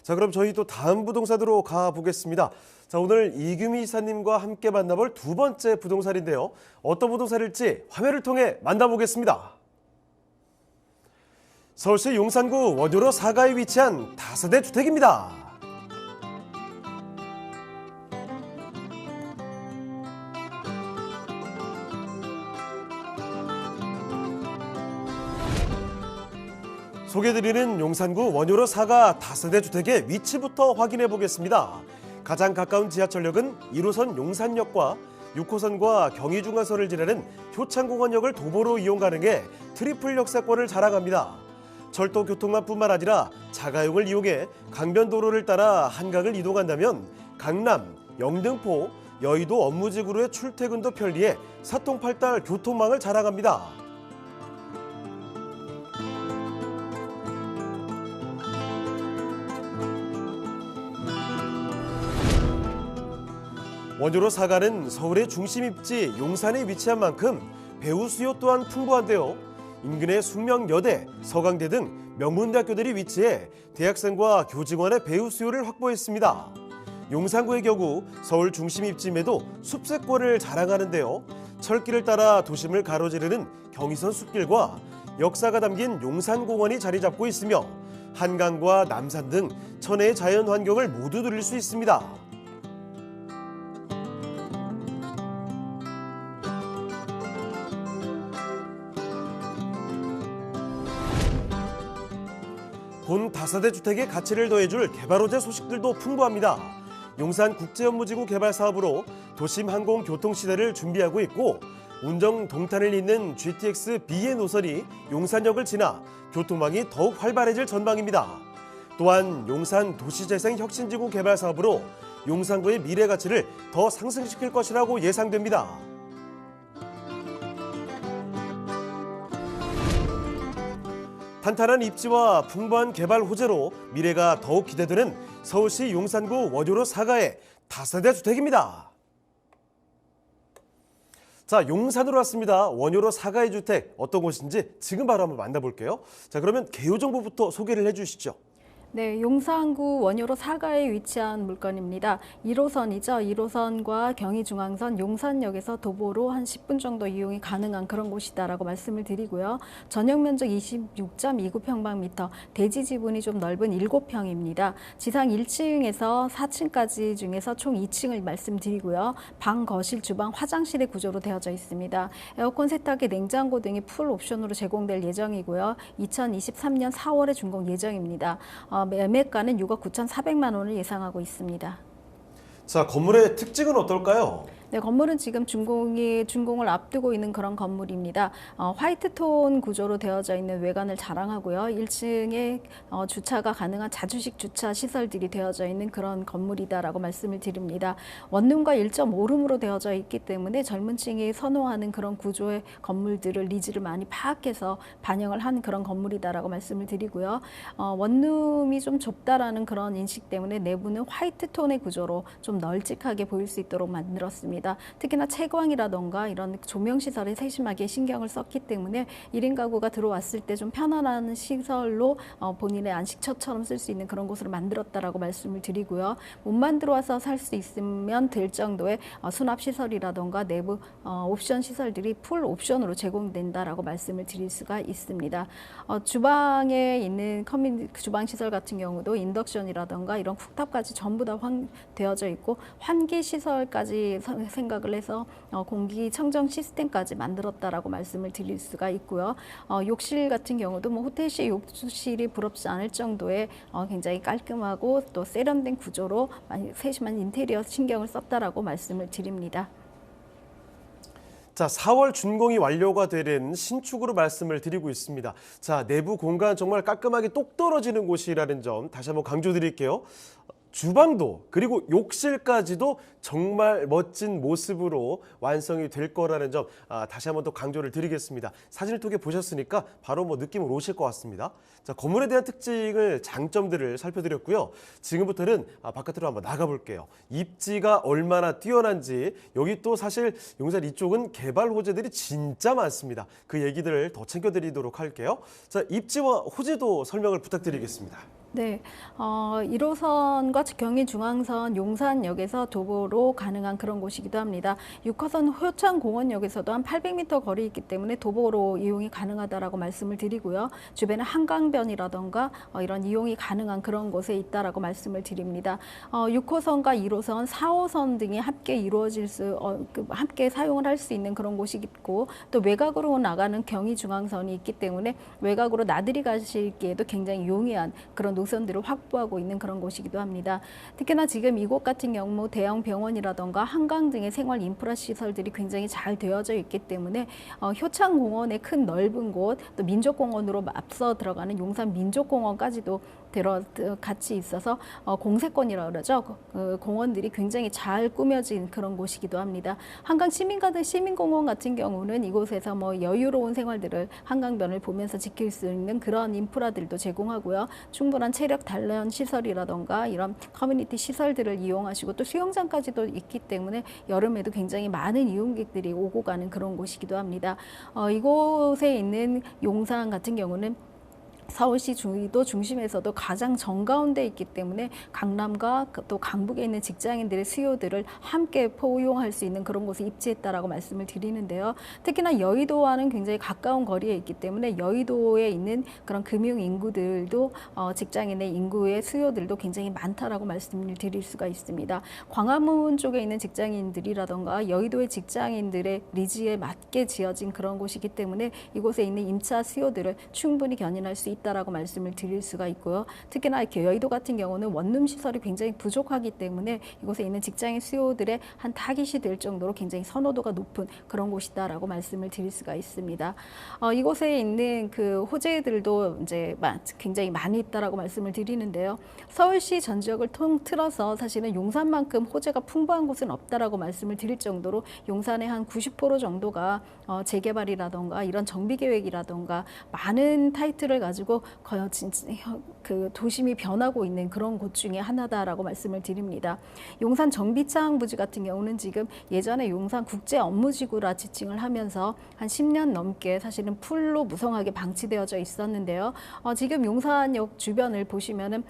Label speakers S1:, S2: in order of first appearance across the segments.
S1: 자, 그럼 저희 또 다음 부동산으로 가보겠습니다. 자, 오늘 이규미 이사님과 함께 만나볼 두 번째 부동산인데요. 어떤 부동산일지 화면을 통해 만나보겠습니다. 서울시 용산구 원효로 4가에 위치한 다세대 주택입니다. 소개해드리는 용산구 원효로 4가 다세대 주택의 위치부터 확인해 보겠습니다. 가장 가까운 지하철역은 1호선 용산역과 6호선과 경의중앙선을 지나는 효창공원역을 도보로 이용 가능해 트리플 역세권을 자랑합니다. 철도 교통망뿐만 아니라 자가용을 이용해 강변도로를 따라 한강을 이동한다면 강남, 영등포, 여의도 업무지구로의 출퇴근도 편리해 사통팔달 교통망을 자랑합니다. 원효로 4가는 서울의 중심 입지 용산에 위치한 만큼 배우 수요 또한 풍부한데요. 인근의 숙명여대, 서강대 등 명문대학교들이 위치해 대학생과 교직원의 배우 수요를 확보했습니다. 용산구의 경우 서울 중심 입지임에도 숲세권을 자랑하는데요. 철길을 따라 도심을 가로지르는 경의선 숲길과 역사가 담긴 용산공원이 자리 잡고 있으며 한강과 남산 등 천혜의 자연 환경을 모두 누릴 수 있습니다. 본 다세대 주택의 가치를 더해줄 개발호재 소식들도 풍부합니다. 용산국제업무지구 개발 사업으로 도심 항공교통시대를 준비하고 있고 운정 동탄을 잇는 GTX B의 노선이 용산역을 지나 교통망이 더욱 활발해질 전망입니다. 또한 용산 도시재생혁신지구 개발 사업으로 용산구의 미래 가치를 더 상승시킬 것이라고 예상됩니다. 탄탄한 입지와 풍부한 개발 호재로 미래가 더욱 기대되는 서울시 용산구 원효로 4가의 다세대 주택입니다. 자, 용산으로 왔습니다. 원효로 4가의 주택 어떤 곳인지 지금 바로 한번 만나볼게요. 자, 그러면 개요 정보부터 소개를 해주시죠.
S2: 네, 용산구 원효로 4가에 위치한 물건입니다. 1호선이죠. 1호선과 경의중앙선 용산역에서 도보로 한 10분 정도 이용이 가능한 그런 곳이다라고 말씀을 드리고요. 전용 면적 26.29평방미터, 대지 지분이 좀 넓은 7평입니다. 지상 1층에서 4층까지 중에서 총 2층을 말씀드리고요. 방, 거실, 주방, 화장실의 구조로 되어져 있습니다. 에어컨, 세탁기, 냉장고 등이 풀 옵션으로 제공될 예정이고요. 2023년 4월에 준공 예정입니다. 매매가는 6억 9,400만 원을 예상하고 있습니다.
S1: 자, 건물의 특징은 어떨까요?
S2: 네, 건물은 지금 준공을 앞두고 있는 그런 건물입니다. 화이트톤 구조로 되어져 있는 외관을 자랑하고요. 1층에 주차가 가능한 자주식 주차 시설들이 되어져 있는 그런 건물이다라고 말씀을 드립니다. 원룸과 1.5룸으로 되어져 있기 때문에 젊은 층이 선호하는 그런 구조의 건물들을 니즈를 많이 파악해서 반영을 한 그런 건물이다라고 말씀을 드리고요. 원룸이 좀 좁다라는 그런 인식 때문에 내부는 화이트톤의 구조로 좀 널찍하게 보일 수 있도록 만들었습니다. 특히나 채광이라던가 이런 조명 시설에 세심하게 신경을 썼기 때문에 1인 가구가 들어왔을 때 좀 편안한 시설로 본인의 안식처처럼 쓸 수 있는 그런 곳으로 만들었다라고 말씀을 드리고요. 몸만 들어와서 살 수 있으면 될 정도의 수납 시설이라던가 내부 옵션 시설들이 풀 옵션으로 제공된다라고 말씀을 드릴 수가 있습니다. 주방에 있는 주방 시설 같은 경우도 인덕션이라던가 이런 쿡탑까지 전부 다 되어져 있고 환기 시설까지 생각을 해서 공기청정 시스템까지 만들었다라고 말씀을 드릴 수가 있고요. 욕실 같은 경우도 뭐 호텔식 욕실이 부럽지 않을 정도의 굉장히 깔끔하고 또 세련된 구조로 세심한 인테리어 신경을 썼다라고 말씀을 드립니다.
S1: 자, 4월 준공이 완료가 되는 신축으로 말씀을 드리고 있습니다. 자, 내부 공간 정말 깔끔하게 똑 떨어지는 곳이라는 점 다시 한번 강조드릴게요. 주방도 그리고 욕실까지도 정말 멋진 모습으로 완성이 될 거라는 점 다시 한번 또 강조를 드리겠습니다. 사진을 통해 보셨으니까 바로 느낌을 오실 것 같습니다. 자, 건물에 대한 특징을 장점들을 살펴드렸고요. 지금부터는 바깥으로 한번 나가볼게요. 입지가 얼마나 뛰어난지 여기 또 사실 용산 이쪽은 개발 호재들이 진짜 많습니다. 그 얘기들을 더 챙겨드리도록 할게요. 자, 입지와 호재도 설명을 부탁드리겠습니다.
S2: 네, 1호선과 경의중앙선 용산역에서 도보로 가능한 그런 곳이기도 합니다. 6호선 효창공원역에서도 한 800m 거리 있기 때문에 도보로 이용이 가능하다라고 말씀을 드리고요. 주변에 한강변이라던가 이런 이용이 가능한 그런 곳에 있다라고 말씀을 드립니다. 6호선과 1호선, 4호선 등이 함께 이루어질 함께 사용을 할 수 있는 그런 곳이 있고, 또 외곽으로 나가는 경의중앙선이 있기 때문에 외곽으로 나들이 가시기에도 굉장히 용이한 그런 노선들을 확보하고 있는 그런 곳이기도 합니다. 특히나 지금 이곳 같은 경우 대형 병원이라던가 한강 등의 생활 인프라 시설들이 굉장히 잘 되어져 있기 때문에 효창공원의 큰 넓은 곳, 또 민족공원으로 앞서 들어가는 용산 민족공원까지도 같이 있어서 공세권이라고 그러죠. 공원들이 굉장히 잘 꾸며진 그런 곳이기도 합니다. 한강 시민가든 시민공원 같은 경우는 이곳에서 뭐 여유로운 생활들을 한강변을 보면서 지킬 수 있는 그런 인프라들도 제공하고요. 충분한 체력 단련 시설이라던가 이런 커뮤니티 시설들을 이용하시고 또 수영장까지도 있기 때문에 여름에도 굉장히 많은 이용객들이 오고 가는 그런 곳이기도 합니다. 이곳에 있는 용산 같은 경우는 서울시 중위도 중심에서도 가장 정가운데 있기 때문에 강남과 또 강북에 있는 직장인들의 수요들을 함께 포용할 수 있는 그런 곳에 입지했다라고 말씀을 드리는데요. 특히나 여의도와는 굉장히 가까운 거리에 있기 때문에 여의도에 있는 그런 금융 인구들도 직장인의 인구의 수요들도 굉장히 많다라고 말씀을 드릴 수가 있습니다. 광화문 쪽에 있는 직장인들이라던가 여의도의 직장인들의 니즈에 맞게 지어진 그런 곳이기 때문에 이곳에 있는 임차 수요들을 충분히 견인할 수 있다라고 말씀을 드릴 수가 있고요. 특히나 이렇게 여의도 같은 경우는 원룸 시설이 굉장히 부족하기 때문에 이곳에 있는 직장인 수요들의 한 타깃이 될 정도로 굉장히 선호도가 높은 그런 곳이다라고 말씀을 드릴 수가 있습니다. 이곳에 있는 그 호재들도 이제 굉장히 많이 있다라고 말씀을 드리는데요. 서울시 전 지역을 통틀어서 사실은 용산만큼 호재가 풍부한 곳은 없다라고 말씀을 드릴 정도로 용산의 한 90% 정도가 재개발이라던가 이런 정비 계획이라던가 많은 타이틀을 가지고 그 도심이 변하고 있는 그런 곳 중에 하나다라고 말씀을 드립니다. 용산 정비창 부지 같은 경우는 지금 예전에 용산 국제 업무지구라 지칭을 하면서 한 10년 넘게 사실은 풀로 무성하게 방치되어져 있었는데요. 지금 용산역 주변을 보시면은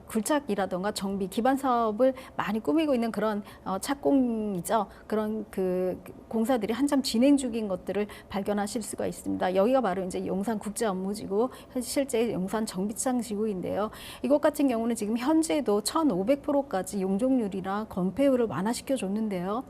S2: 굴착이라던가 정비 기반 사업을 많이 꾸미고 있는 그런 착공이죠. 그런 그 공사들이 한참 진행 중인 것들을 발견하실 수가 있습니다. 여기가 바로 이제 용산 국제 업무지구, 실제 용산 정비창 지구인데요. 이곳 같은 경우는 지금 현재도 1,500%까지 용적률이나 건폐율을 완화시켜 줬는데요.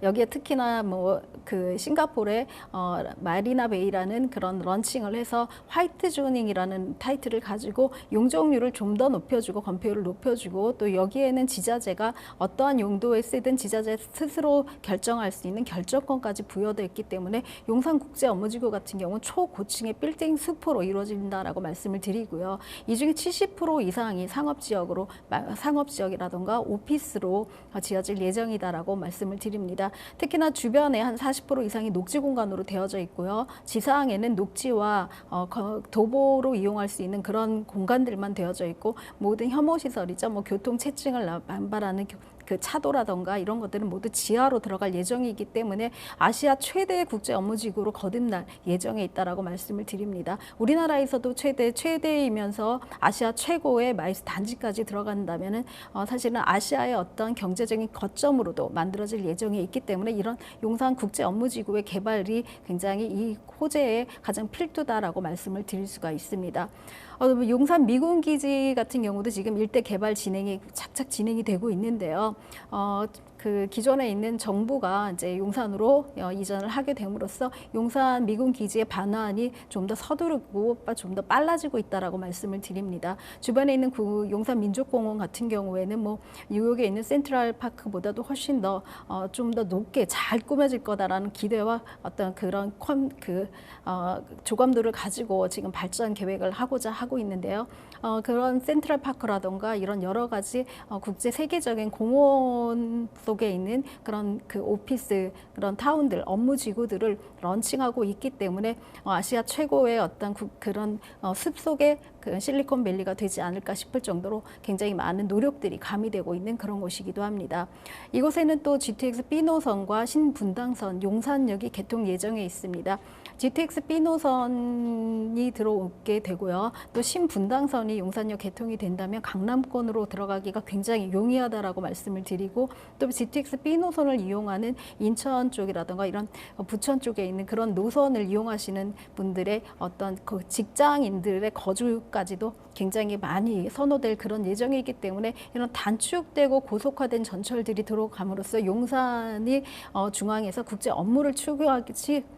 S2: 여기에 특히나 뭐 그 싱가포르의 마리나 베이라는 그런 런칭을 해서 화이트 조닝이라는 타이틀을 가지고 용적률을 좀 더 높여주고 건폐율을 높여주고 또 여기에는 지자재가 어떠한 용도에 쓰든 지자재 스스로 결정할 수 있는 결정권까지 부여되어 있기 때문에 용산국제업무지구 같은 경우는 초고층의 빌딩 수포로 이루어진다라고 말씀을 드리고요. 이 중에 70% 이상이 상업지역이라던가 오피스로 지어질 예정이다라고 말씀을 드립니다. 특히나 주변에 한 40% 이상이 녹지 공간으로 되어져 있고요. 지상에는 녹지와 도보로 이용할 수 있는 그런 공간들만 되어져 있고 모든 혐오시설이죠. 뭐 교통체증을 남발하는 그 차도라던가 이런 것들은 모두 지하로 들어갈 예정이기 때문에 아시아 최대의 국제 업무지구로 거듭날 예정에 있다라고 말씀을 드립니다. 우리나라에서도 최대이면서 아시아 최고의 마이스 단지까지 들어간다면은 사실은 아시아의 어떤 경제적인 거점으로도 만들어질 예정에 있기 때문에 이런 용산 국제 업무지구의 개발이 굉장히 이 호재의 가장 필두다라고 말씀을 드릴 수가 있습니다. 용산 미군기지 같은 경우도 지금 일대 개발 착착 진행이 되고 있는데요. 그 기존에 있는 정부가 이제 용산으로 이전을 하게 됨으로써 용산 미군 기지의 반환이 좀 더 서두르고 좀 더 빨라지고 있다라고 말씀을 드립니다. 주변에 있는 용산 민족공원 같은 경우에는 뭐 뉴욕에 있는 센트럴 파크보다도 훨씬 더 좀 더 높게 잘 꾸며질 거다라는 기대와 어떤 그런 조감도를 가지고 지금 발전 계획을 하고자 하고 있는데요. 그런 센트럴 파크라던가 이런 여러 가지 국제 세계적인 공원 속에 있는 그런 그 오피스 그런 타운들 업무지구들을 런칭하고 있기 때문에 아시아 최고의 어떤 그런 숲속의 그 실리콘밸리가 되지 않을까 싶을 정도로 굉장히 많은 노력들이 가미되고 있는 그런 곳이기도 합니다. 이곳에는 또 GTX B 노선과 신분당선, 용산역이 개통 예정에 있습니다. GTX B 노선이 들어오게 되고요. 또 신분당선이 용산역 개통이 된다면 강남권으로 들어가기가 굉장히 용이하다라고 말씀을 드리고, 또 GTX B 노선을 이용하는 인천 쪽이라든가 이런 부천 쪽에 있는 그런 노선을 이용하시는 분들의 어떤 그 직장인들의 거주까지도 굉장히 많이 선호될 그런 예정이기 때문에 이런 단축되고 고속화된 전철들이 들어감으로써 용산이 중앙에서 국제 업무를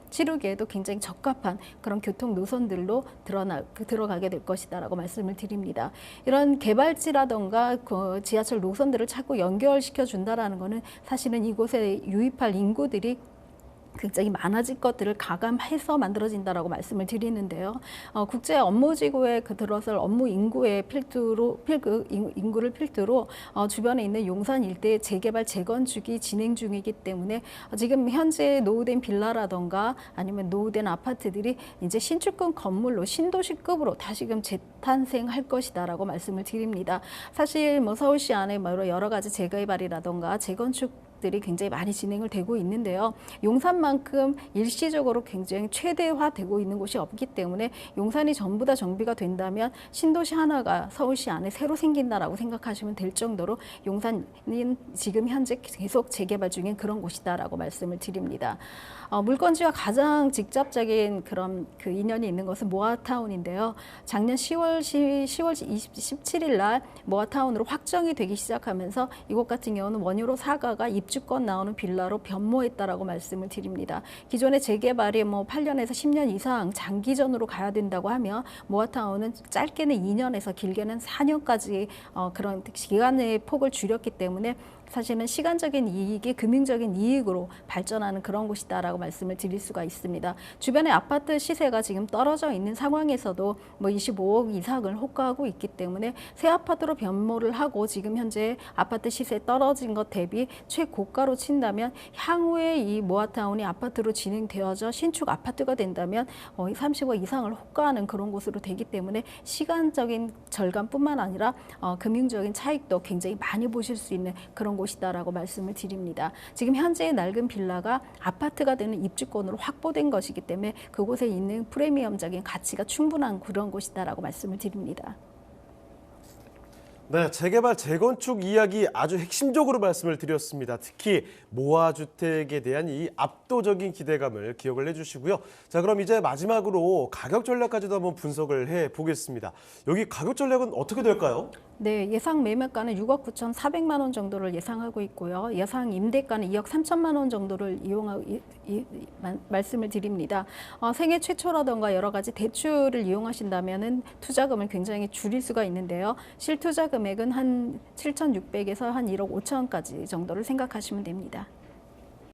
S2: 치르기에도 굉장히 적합한 그런 교통 노선들로 들어가게 될 것이다라고 말씀을 드립니다. 이런 개발지라던가 그 지하철 노선들을 자꾸 연결시켜 준다라는 것은 사실은 이곳에 유입할 인구들이 굉장히 많아질 것들을 가감해서 만들어진다라고 말씀을 드리는데요. 국제 업무지구에 들어설 업무 인구의 인구를 필두로 주변에 있는 용산 일대의 재개발, 재건축이 진행 중이기 때문에 지금 현재 노후된 빌라라던가 아니면 노후된 아파트들이 이제 신축급 건물로 신도시급으로 다시금 재탄생할 것이다라고 말씀을 드립니다. 사실 뭐 서울시 안에 여러 가지 재개발이라던가 재건축 들이 굉장히 많이 진행을 되고 있는데요. 용산만큼 일시적으로 굉장히 최대화되고 있는 곳이 없기 때문에 용산이 전부 다 정비가 된다면 신도시 하나가 서울시 안에 새로 생긴다라고 생각하시면 될 정도로 용산은 지금 현재 계속 재개발 중인 그런 곳이다라고 말씀을 드립니다. 물건지와 가장 직접적인 그런 그 인연이 있는 것은 모아타운인데요. 작년 10월 17일 날 모아타운으로 확정이 되기 시작하면서 이곳 같은 경우는 원효로 사가가 입주권 나오는 빌라로 변모했다라고 말씀을 드립니다. 기존의 재개발이 뭐 8년에서 10년 이상 장기전으로 가야 된다고 하면 모아타운은 짧게는 2년에서 길게는 4년까지 그런 기간의 폭을 줄였기 때문에 사실은 시간적인 이익이 금융적인 이익으로 발전하는 그런 곳이다라고 말씀을 드릴 수가 있습니다. 주변에 아파트 시세가 지금 떨어져 있는 상황에서도 뭐 25억 이상을 호가하고 있기 때문에 새 아파트로 변모를 하고 지금 현재 아파트 시세 떨어진 것 대비 최고가로 친다면 향후에 이 모아타운이 아파트로 진행되어져 신축 아파트가 된다면 30억 이상을 호가하는 그런 곳으로 되기 때문에 시간적인 절감뿐만 아니라 금융적인 차익도 굉장히 많이 보실 수 있는 그런 곳이다라고 말씀을 드립니다. 지금 현재의 낡은 빌라가 아파트가 되는 입주권으로 확보된 것이기 때문에 그곳에 있는 프리미엄적인 가치가 충분한 그런 곳이다라고 말씀을 드립니다.
S1: 네, 재개발, 재건축 이야기 아주 핵심적으로 말씀을 드렸습니다. 특히 모아주택에 대한 이 압도적인 기대감을 기억을 해주시고요. 자, 그럼 이제 마지막으로 가격 전략까지도 한번 분석을 해보겠습니다. 여기 가격 전략은 어떻게 될까요?
S2: 네, 예상 매매가는 6억 9,400만 원 정도를 예상하고 있고요. 예상 임대가는 2억 3천만 원 정도를 말씀을 드립니다. 생애 최초라던가 여러 가지 대출을 이용하신다면은 투자금을 굉장히 줄일 수가 있는데요. 실투자 금액은 한 7,600에서 한 1억 5천까지 정도를 생각하시면 됩니다.